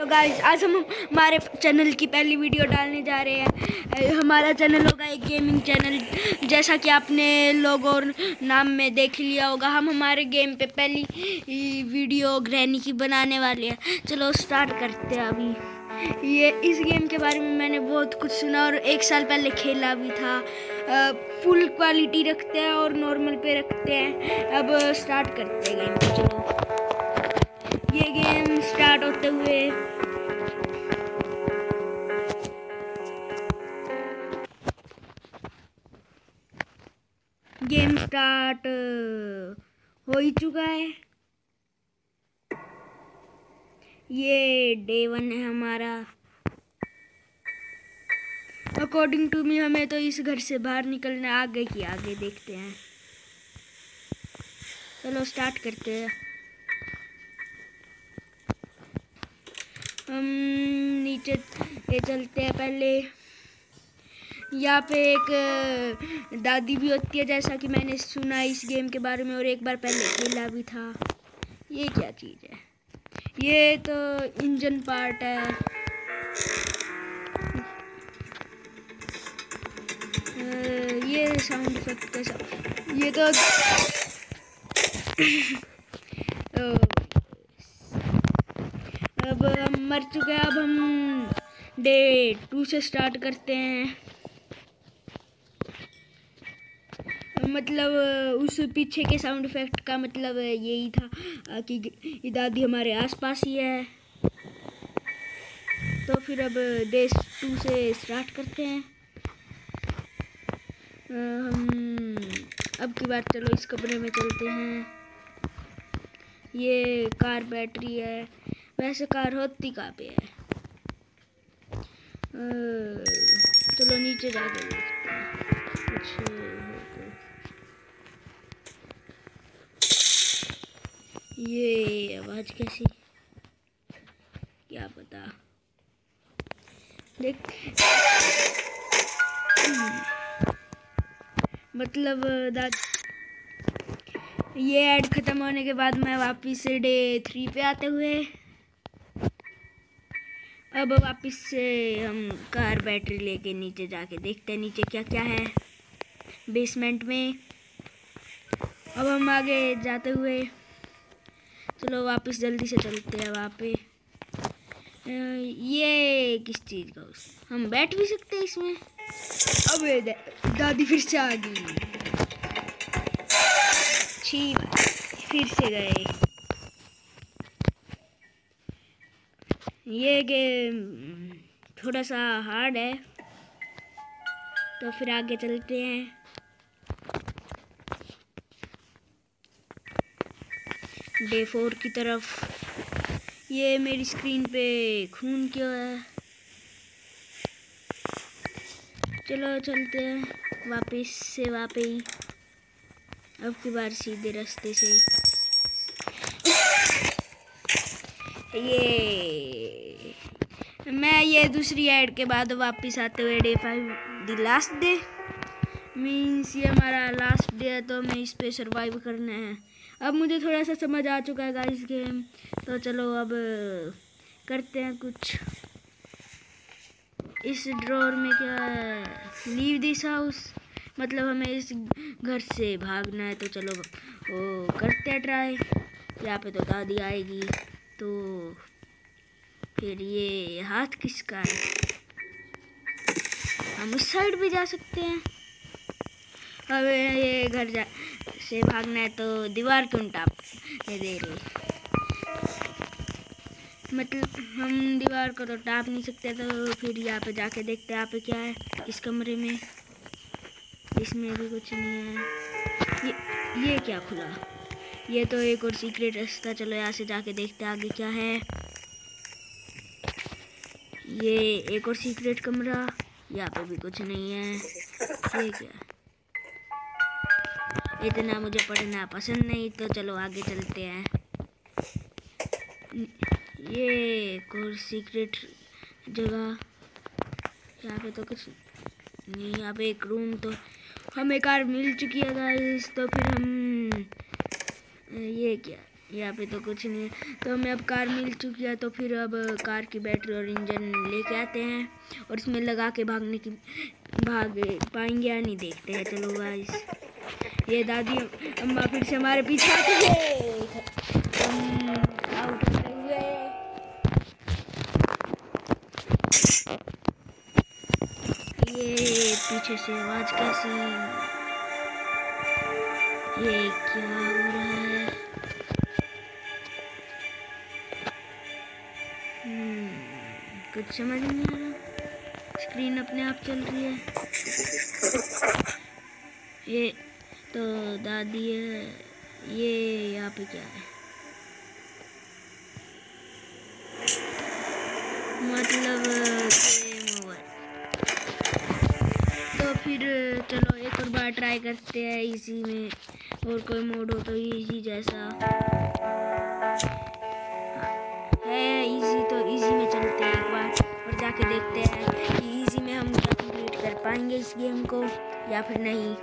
Guys आज हम हमारे चैनल की पहली वीडियो डालने जा रहे हैं। हमारा चैनल होगा एक गेमिंग चैनल, जैसा कि आपने लोगो और नाम में देख लिया होगा। हम हमारे गेम पे पहली वीडियो ग्रैनी की बनाने वाले हैं। चलो स्टार्ट करते हैं। अभी ये इस गेम के बारे में मैंने बहुत कुछ सुना और 1 साल पहले खेला भी था। फुल क्वालिटी रखते हैं और नॉर्मल पे रखते हैं। अब स्टार्ट करते हैं गेम। चलो ये गेम स्टार्ट होते हुए गेम स्टार्ट हो ही चुका है। ये डे 1 है हमारा। अकॉर्डिंग टू मी हमें तो इस घर से बाहर निकलना, आगे की आगे देखते हैं। चलो स्टार्ट करते हैं। हम नीचे ये चलते हैं। पहले यहाँ पे एक दादी भी होती है, जैसा कि मैंने सुना इस गेम के बारे में और एक बार पहले खेला भी था। ये क्या चीज़ है? ये तो इंजन पार्ट है। ये साउंड इफेक्ट कैसा? ये तो अब हम मर चुके हैं। अब हम डे 2 से स्टार्ट करते हैं। मतलब उस पीछे के साउंड इफेक्ट का मतलब यही था कि दादी हमारे आसपास ही है। तो फिर अब डे 2 से स्टार्ट करते हैं। हम अब की बार चलो इस कमरे में चलते हैं। ये कार बैटरी है। वैसे कार होती कहाँ पे है? चलो नीचे जाके देखते हैं कुछ। ये आवाज कैसी? क्या पता। देख मतलब ये ऐड खत्म होने के बाद मैं वापस से डे 3 पे आते हुए अब वापस से हम कार बैटरी लेके नीचे जाके देखते हैं नीचे क्या क्या है बेसमेंट में। अब हम आगे जाते हुए चलो वापस जल्दी से चलते हैं वहाँ पे। ये किस चीज़ का? हम बैठ भी सकते हैं इसमें। अबे दादी फिर से आ गई। छी, फिर से गए। ये गेम थोड़ा सा हार्ड है, तो फिर आगे चलते हैं। डे 4 की तरफ। ये मेरी स्क्रीन पे खून क्यों है? चलो चलते हैं वापस से वहाँ पे ही। अब की बार सीधे रास्ते से। ये दूसरी ऐड के बाद वापस आते हुए day 5 the last day means ये हमारा लास्ट डे है, तो हमें इस पे सरवाइव करना है। अब मुझे थोड़ा सा समझ आ चुका है गाइस गेम, तो चलो अब करते हैं कुछ। इस ड्रॉर में क्या है? लीव दिस हाउस, मतलब हमें इस घर से भागना है। तो चलो वो करते हैं ट्राई। यहाँ पे तो दादी आएगी, तो फिर ये हाथ किसका है? हम उस साइड भी जा सकते हैं। अब ये घर से भागना है, तो दीवार क्यों टाप दे रही? मतलब हम दीवार को तो टाप नहीं सकते, तो फिर यहाँ पे जाके देखते हैं यहाँ पे क्या है इस कमरे में। इसमें भी कुछ नहीं है। ये क्या खुला? ये तो एक और सीक्रेट रास्ता। चलो यहाँ से जाके देखते हैं आगे क्या है। ये एक और सीक्रेट कमरा। यहाँ पे भी कुछ नहीं है। ये क्या? इतना मुझे पढ़ना पसंद नहीं, तो चलो आगे चलते हैं। ये एक और सीक्रेट जगह। यहाँ पे तो कुछ नहीं। यहाँ पे एक रूम, तो हमें कार मिल चुकी है गाइस। तो फिर हम ये क्या? यहाँ पे तो कुछ नहीं है। तो हमें अब कार मिल चुकी है, तो फिर अब कार की बैटरी और इंजन लेके आते हैं और इसमें लगा के भाग पाएंगे या नहीं देखते हैं। चलो गाइस, ये दादी अम्मा फिर से हमारे पीछे आते हैं। हम आउट होते हुए ये पीछे से आवाज कैसी, ये क्या हो रहा है? कुछ समझ नहीं आ रहा। स्क्रीन अपने आप चल रही है। ये तो दादी है, ये यहाँ पे क्या है? मतलब गेम ओवर। तो फिर चलो एक और बार ट्राई करते हैं इसी में, और कोई मोड हो तो इजी जैसा है। इजी तो इजी में चलते हैं एक बार और जाके देखते हैं कि इजी में हम क्या कंप्लीट कर पाएंगे इस गेम को या फिर नहीं।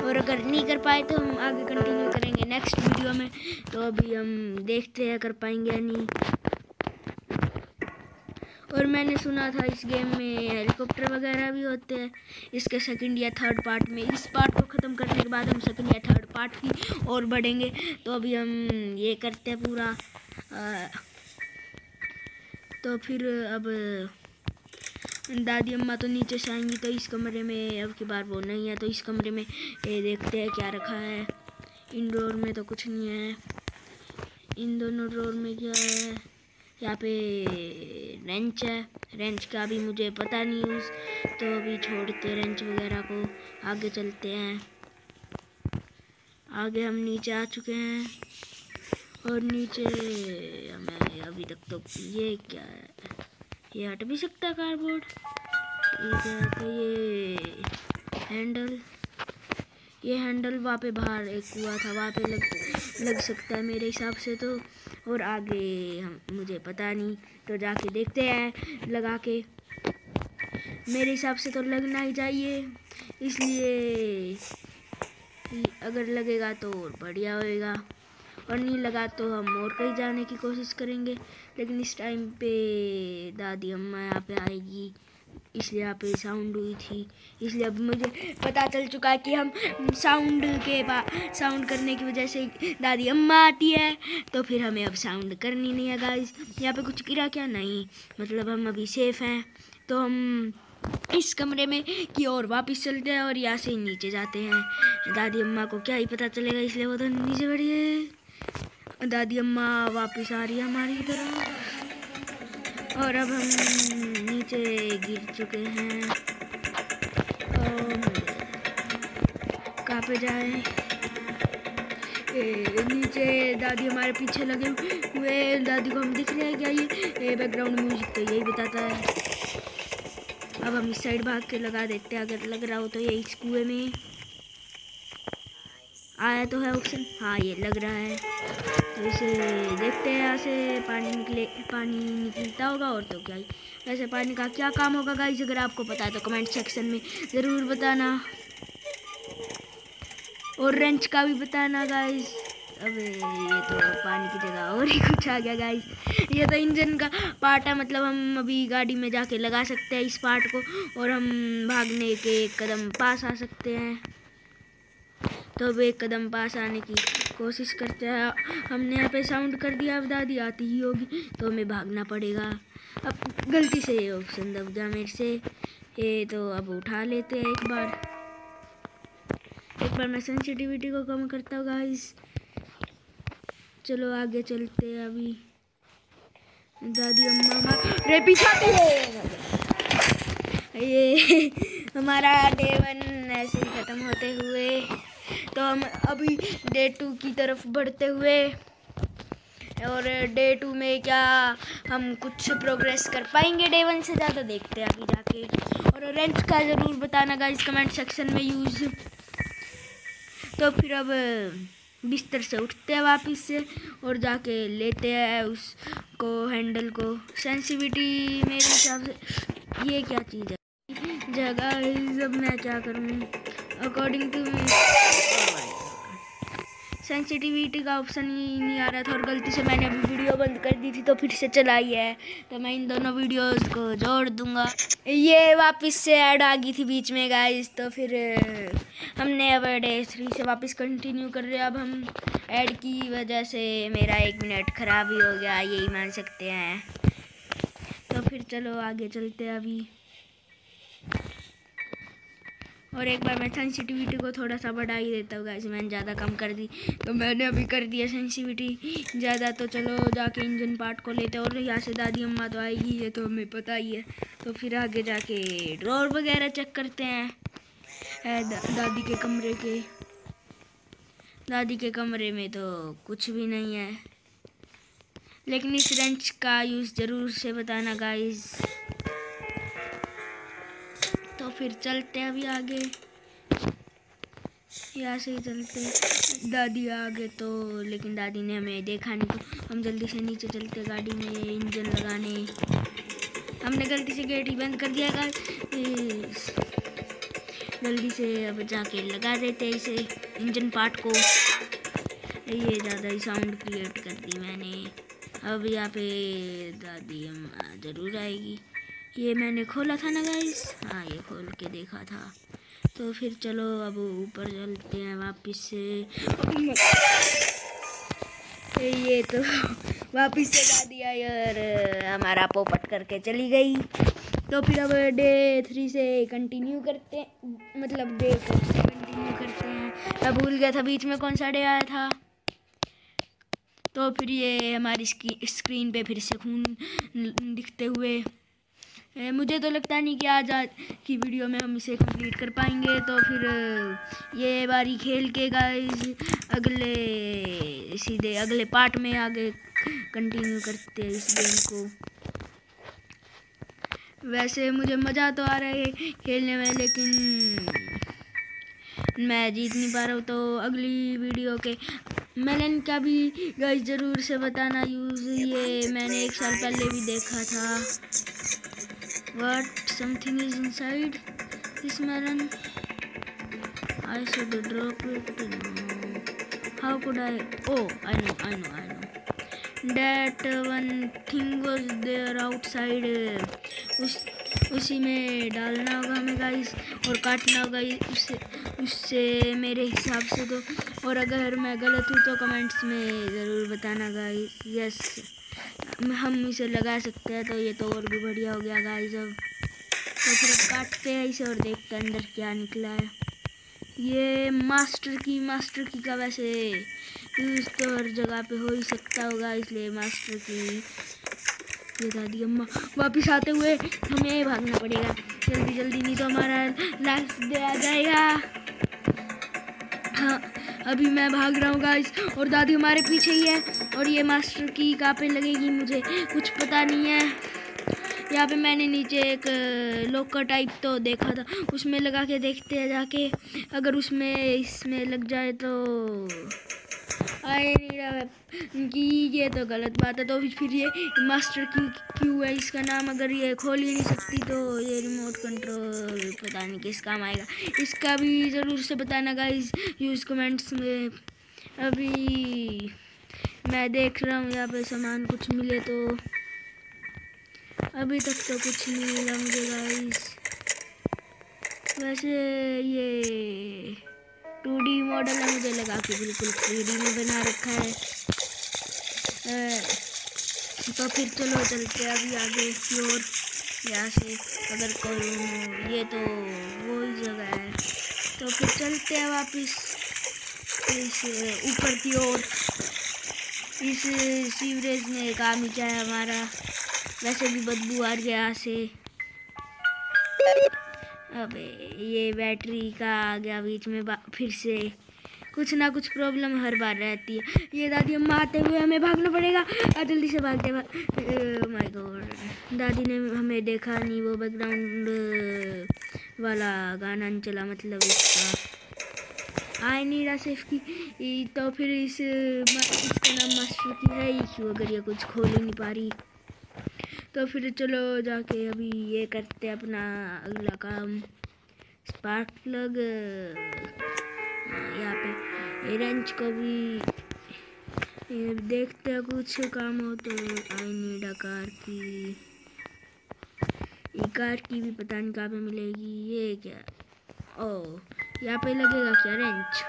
और अगर नहीं कर पाए तो हम आगे कंटिन्यू करेंगे नेक्स्ट वीडियो में। तो अभी हम देखते हैं कर पाएंगे या नहीं। और मैंने सुना था इस गेम में हेलीकॉप्टर वगैरह भी होते हैं इसके सेकंड या थर्ड पार्ट में। इस पार्ट को ख़त्म करने के बाद हम सेकंड या थर्ड पार्ट की और बढ़ेंगे। तो अभी हम ये करते हैं पूरा। तो फिर अब दादी अम्मा तो नीचे से आएंगी, तो इस कमरे में अब की बार वो नहीं है, तो इस कमरे में ये देखते हैं क्या रखा है। इन ड्रॉर में तो कुछ नहीं है। इन दोनों ड्रॉर में क्या है? यहाँ पे रेंच है। रेंच का भी मुझे पता नहीं यूज़, तो अभी छोड़ते रेंच वगैरह को, आगे चलते हैं। आगे हम नीचे आ चुके हैं और नीचे हमें अभी तक तो ये क्या है? ये हट भी सकता है कार्डबोर्ड। तो ये हैंडल वहाँ पे बाहर एक हुआ था, वहाँ पे लग सकता है मेरे हिसाब से तो। और आगे हम मुझे पता नहीं, तो जाके देखते हैं लगा के। मेरे हिसाब से तो लगना ही चाहिए, इसलिए अगर लगेगा तो और बढ़िया होएगा, और नहीं लगा तो हम और कहीं जाने की कोशिश करेंगे। लेकिन इस टाइम पे दादी अम्मा यहाँ पे आएगी, इसलिए यहाँ पे साउंड हुई थी। इसलिए अब मुझे पता चल चुका है कि हम साउंड करने की वजह से दादी अम्मा आती है, तो फिर हमें अब साउंड करनी नहीं है गाइस। यहाँ पे कुछ गिरा क्या? नहीं, मतलब हम अभी सेफ हैं। तो हम इस कमरे में की ओर वापस चलते हैं और यहाँ से नीचे जाते हैं। दादी अम्मा को क्या ही पता चलेगा, इसलिए वो तो नीचे बढ़ी है। दादी अम्मा वापस आ रही है हमारी तरफ, और अब हम नीचे गिर चुके हैं। कहाँ पे जाए? नीचे दादी हमारे पीछे लगे हुए। दादी को हम दिख रहे हैं क्या? ये बैकग्राउंड म्यूजिक तो यही बताता है। अब हम इस साइड भाग के लगा देते हैं, अगर लग रहा हो तो। ये इस कुएं में आया तो है ऑप्शन, हाँ ये लग रहा है। तो इसे देखते हैं, यहाँ से पानी निकलता होगा और तो क्या ही। वैसे पानी का क्या काम होगा गाइस, अगर आपको पता है तो कमेंट सेक्शन में ज़रूर बताना, और रेंच का भी बताना गाइस। अबे ये तो पानी की जगह और ही कुछ आ गया गाइस। ये तो इंजन का पार्ट है, मतलब हम अभी गाड़ी में जाके लगा सकते हैं इस पार्ट को, और हम भागने के एक कदम पास आ सकते हैं। तो अब एक कदम पास आने की कोशिश करते हैं। हमने यहाँ पे साउंड कर दिया, अब दादी आती ही होगी तो हमें भागना पड़ेगा। अब गलती से ये ऑप्शन दब गया मेरे से, ये तो अब उठा लेते हैं एक बार। मैं सेंसिटिविटी को कम करता हूँ गाइस। चलो आगे चलते हैं। अभी दादी अम्मा रे पीछे ये हमारा डे 1 ऐसे ही ख़त्म होते हुए, तो हम अभी डे 2 की तरफ बढ़ते हुए, और डे 2 में क्या हम कुछ प्रोग्रेस कर पाएंगे डे 1 से ज़्यादा, देखते हैं अभी जाके। और रेंच का ज़रूर बताना गाइस कमेंट सेक्शन में यूज़। तो फिर अब बिस्तर से उठते हैं वापस से और जाके लेते हैं उसको, हैंडल को। सेंसिटिविटी मेरे हिसाब से ये क्या चीज़ है जगह, जब मैं क्या करूँ अकॉर्डिंग टू सेंसिटिविटी का ऑप्शन ही नहीं आ रहा था और गलती से मैंने अभी वीडियो बंद कर दी थी तो फिर से चलाई है। तो मैं इन दोनों वीडियोस को जोड़ दूंगा। ये वापस से ऐड आ गई थी बीच में गाइस, तो फिर हमने अब डे 3 से वापस कंटिन्यू कर रहे हैं। अब हम ऐड की वजह से मेरा 1 मिनट ख़राब ही हो गया, यही मान सकते हैं। तो फिर चलो आगे चलते हैं अभी। और एक बार मैं सेंसिटिविटी को थोड़ा सा बढ़ा ही देता हूँ गाइस, मैंने ज़्यादा कम कर दी तो मैंने अभी कर दिया सेंसिटिविटी ज़्यादा। तो चलो जाके इंजन पार्ट को लेते हैं और यहाँ से दादी अम्मा तो आएगी, ये तो हमें पता ही है। तो फिर आगे जाके ड्रॉर वगैरह चेक करते हैं दादी के कमरे में तो कुछ भी नहीं है, लेकिन इस रेंच का यूज़ ज़रूर से बताना गाइस। तो फिर चलते हैं अभी आगे, यहाँ से ही चलते। दादी आ गए तो, लेकिन दादी ने हमें देखा नहीं तो हम जल्दी से नीचे चलते गाड़ी में इंजन लगाने। हमने गलती से गेट ही बंद कर दिया था, जल्दी से अब जाके लगा देते इसे इंजन पार्ट को। ये ज़्यादा ही साउंड क्रिएट कर दी मैंने। अब यहाँ पे दादी अम्मा ज़रूर आएगी। ये मैंने खोला था ना गाइस, हाँ ये खोल के देखा था। तो फिर चलो अब ऊपर चलते हैं वापस से। ये तो वापस से दादी आई और हमारा पोपट करके चली गई। तो फिर अब डे 3 से कंटिन्यू करते हैं, मतलब डे 4 से कंटिन्यू करते हैं। मैं भूल गया था बीच में कौन सा डे आया था। तो फिर ये हमारी स्क्रीन पे फिर से खून दिखते हुए, मुझे तो लगता नहीं कि आज की वीडियो में हम इसे कंप्लीट कर पाएंगे। तो फिर ये बारी खेल के गाइस सीधे अगले पार्ट में आगे कंटिन्यू करते हैं इस गेम को। वैसे मुझे मज़ा तो आ रहा है खेलने में, लेकिन मैं जीत नहीं पा रहा हूँ। तो अगली वीडियो के मेलन का भी गाइस ज़रूर से बताना यूज़, ये मैंने 1 साल पहले भी देखा था। What something is inside this melon? I should drop it. No. How could I? Oh, I know. That one thing was there outside. उसी में डालना होगा हमें गाइस और काटना होगा उससे मेरे हिसाब से तो। और अगर मैं गलत हूँ तो कमेंट्स में ज़रूर बताना गाइस। यस, हम इसे लगा सकते हैं, तो ये तो और भी बढ़िया हो गया गाइस। अब तो फिर काटते हैं इसे और देखते हैं अंदर क्या निकला है। ये मास्टर की का वैसे यूज़ तो हर जगह पे हो ही सकता होगा, इसलिए मास्टर की। ये दादी अम्मा वापस आते हुए हमें भागना पड़ेगा जल्दी, नहीं तो हमारा लास्ट डे आ जाएगा। हाँ, अभी मैं भाग रहा हूँ गाइस और दादी हमारे पीछे ही है। और ये मास्टर की कहाँ पे लगेगी मुझे कुछ पता नहीं है। यहाँ पे मैंने नीचे एक लॉकर टाइप तो देखा था, उसमें लगा के देखते हैं जाके। अगर इसमें लग जाए तो आए नहीं रहा कि ये तो गलत बात है। तो फिर ये मास्टर क्यों है इसका नाम। अगर ये खोल ही नहीं सकती तो ये रिमोट कंट्रोल पता नहीं किस काम आएगा। इसका भी ज़रूर से बताना गाइस यूज़ कमेंट्स में। अभी मैं देख रहा हूँ यहाँ पे सामान कुछ मिले तो। अभी तक तो कुछ नहीं मिला मुझे गाइस। वैसे ये 2D मॉडल है, मुझे लगा कि बिल्कुल 3D में बना रखा है। तो फिर चलो चलते हैं अभी आगे की ओर। यहाँ से अगर कोई ये तो वही जगह है, तो फिर चलते हैं वापस इस ऊपर की ओर। इस सीवरेज में काम ही क्या है हमारा, वैसे भी बदबू आ रही है यहाँ से। अबे ये बैटरी का आ गया बीच में, फिर से कुछ ना कुछ प्रॉब्लम हर बार रहती है। ये दादी अम्मा आते हुए हमें भागना पड़ेगा, जल्दी से भागते। माय गॉड, दादी ने हमें देखा नहीं, वो बैकग्राउंड वाला गाना नहीं चला, मतलब इसका आई नीड अ सेफ की। तो फिर इसका नाम मास्टर की है ही क्यों अगर ये कुछ खोल ही नहीं पा रही। तो फिर चलो जाके अभी ये करते हैं अपना अगला काम। स्पार्क प्लग यहाँ पे ये रेंच को भी ये देखते हैं, कुछ काम हो तो। आई नीड अ कार की। ये कार की भी पता नहीं कहाँ पे मिलेगी। ये क्या, ओह यहाँ पे लगेगा क्या रेंच?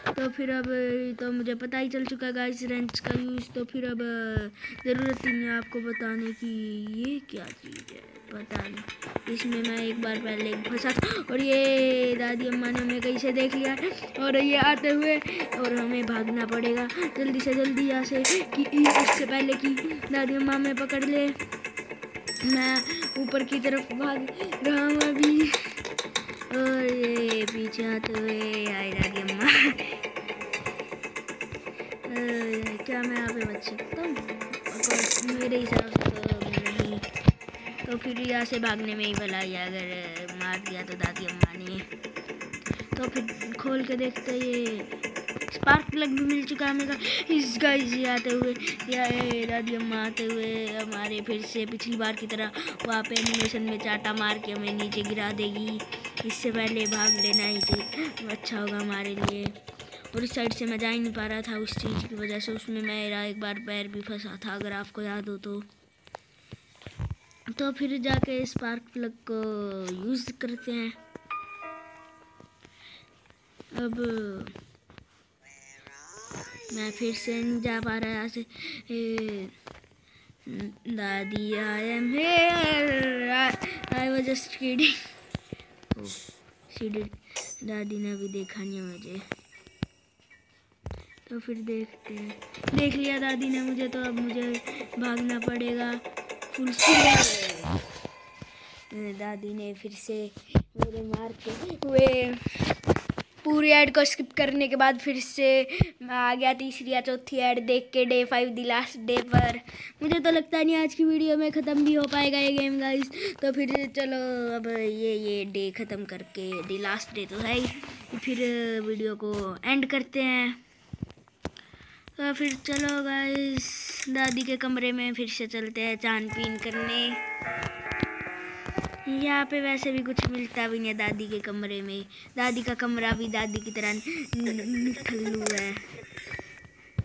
तो फिर अब तो मुझे पता ही चल चुका है गाइस रेंच का यूज़, तो फिर अब ज़रूरत ही नहीं आपको बताने की। ये क्या चीज़ है पता नहीं, इसमें मैं एक बार पहले फंसा और ये दादी अम्मा ने हमें कहीं से देख लिया और ये आते हुए और हमें भागना पड़ेगा जल्दी से जल्दी यहाँ से कि इससे पहले कि दादी अम्मा हमें पकड़ ले। मैं ऊपर की तरफ भाग रहा हूँ अभी और ये पीछे आते हुए आई दादी अम्मा। क्या मैं यहाँ पे बच सकता हूँ? मेरे हिसाब से तो नहीं। तो फिर यहाँ से भागने में ही भलाई, अगर मार दिया तो दादी अम्मा ने। तो फिर खोल के देखते ये स्पार्क प्लग भी मिल चुका है हमें। इस गाइस आते हुए या दादी अम्मा आते हुए हमारे फिर से पिछली बार की तरह वहाँ पे एनिमेशन में चाटा मार के हमें नीचे गिरा देगी। इससे पहले भाग लेना ही अच्छा होगा हमारे लिए। और इस साइड से मैं जा ही नहीं पा रहा था उस चीज़ की वजह से, उसमें मेरा एक बार पैर भी फंसा था अगर आपको याद हो तो फिर जाके स्पार्क प्लग को यूज़ करते हैं। अब मैं फिर से नहीं जा पा रहा यहाँ से। दादी I am here, I was just kidding. दादी ने अभी देखा नहीं मुझे, तो फिर देखते हैं। देख लिया दादी ने मुझे, तो अब मुझे भागना पड़ेगा फुल स्पीड। दादी ने फिर से मेरे मारते हुए पूरी ऐड को स्किप करने के बाद फिर से मैं आ गया तीसरी या चौथी ऐड देख के डे 5 दी लास्ट डे पर। मुझे तो लगता नहीं आज की वीडियो में ख़त्म भी हो पाएगा ये गेम गाइस, तो फिर चलो अब ये डे ख़त्म करके, दी लास्ट डे तो है ही, फिर वीडियो को एंड करते हैं। तो फिर चलो गाइस दादी के कमरे में फिर से चलते हैं छानबीन करने। यहाँ पे वैसे भी कुछ मिलता भी नहीं है दादी के कमरे में। दादी का कमरा भी दादी की तरह निठल्लू है।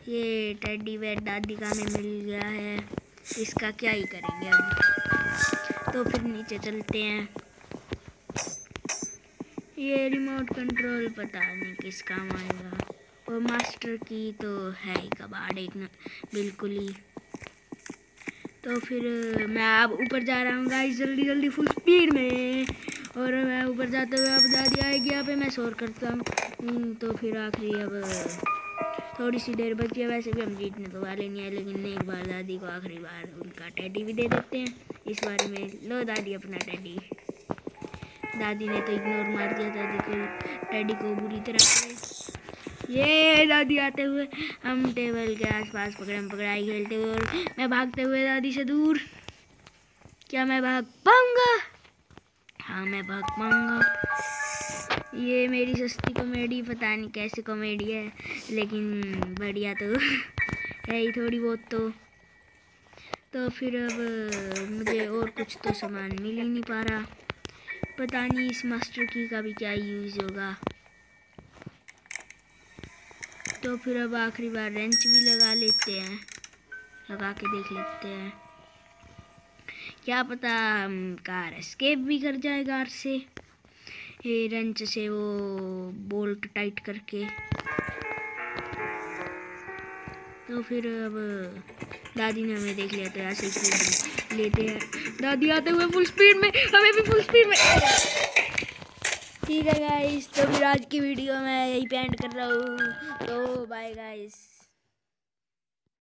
ये टेडी बेयर दादी का हमें मिल गया है, इसका क्या ही करेंगे अब। तो फिर नीचे चलते हैं। ये रिमोट कंट्रोल पता नहीं किस काम आएगा, और मास्टर की तो है ही कबाड़ एक न बिल्कुल ही। तो फिर मैं अब ऊपर जा रहा हूँ गाइस जल्दी जल्दी फुल स्पीड में, और मैं ऊपर जाते हुए अब दादी आएगी यहाँ पे, मैं शोर करता हूँ। तो फिर आखिरी अब थोड़ी सी देर बची है, वैसे भी हम जीतने तो वाले नहीं है, लेकिन एक बार दादी को आखिरी बार उनका टेडी भी दे देते हैं इस बार में। लो दादी अपना टेडी। दादी ने तो इग्नोर मार दिया दादी को, टेडी को बुरी तरह। ये दादी आते हुए हम टेबल के आसपास पकड़म पकड़ाई खेलते हुए, और मैं भागते हुए दादी से दूर। क्या मैं भाग पाऊंगा? हाँ मैं भाग पाऊंगा। ये मेरी सस्ती कॉमेडी, पता नहीं कैसी कॉमेडी है, लेकिन बढ़िया तो है ही थोड़ी बहुत। तो फिर अब मुझे और कुछ तो सामान मिल ही नहीं पा रहा, पता नहीं इस मास्टर की का भी क्या यूज़ होगा। तो फिर अब आखिरी बार रेंच भी लगा लेते हैं, लगा के देख लेते हैं, क्या पता हम कार एस्केप भी कर जाए कार से, ये रेंच से वो बोल्ट टाइट करके। तो फिर अब दादी ने हमें देख लिया, तो ऐसे ही लेते हैं। दादी आते हुए फुल स्पीड में, हमें भी फुल स्पीड में। ठीक है गाइस, तो फिर आज की वीडियो मैं यही पे एंड कर रहा हूँ। तो बाय गाइस।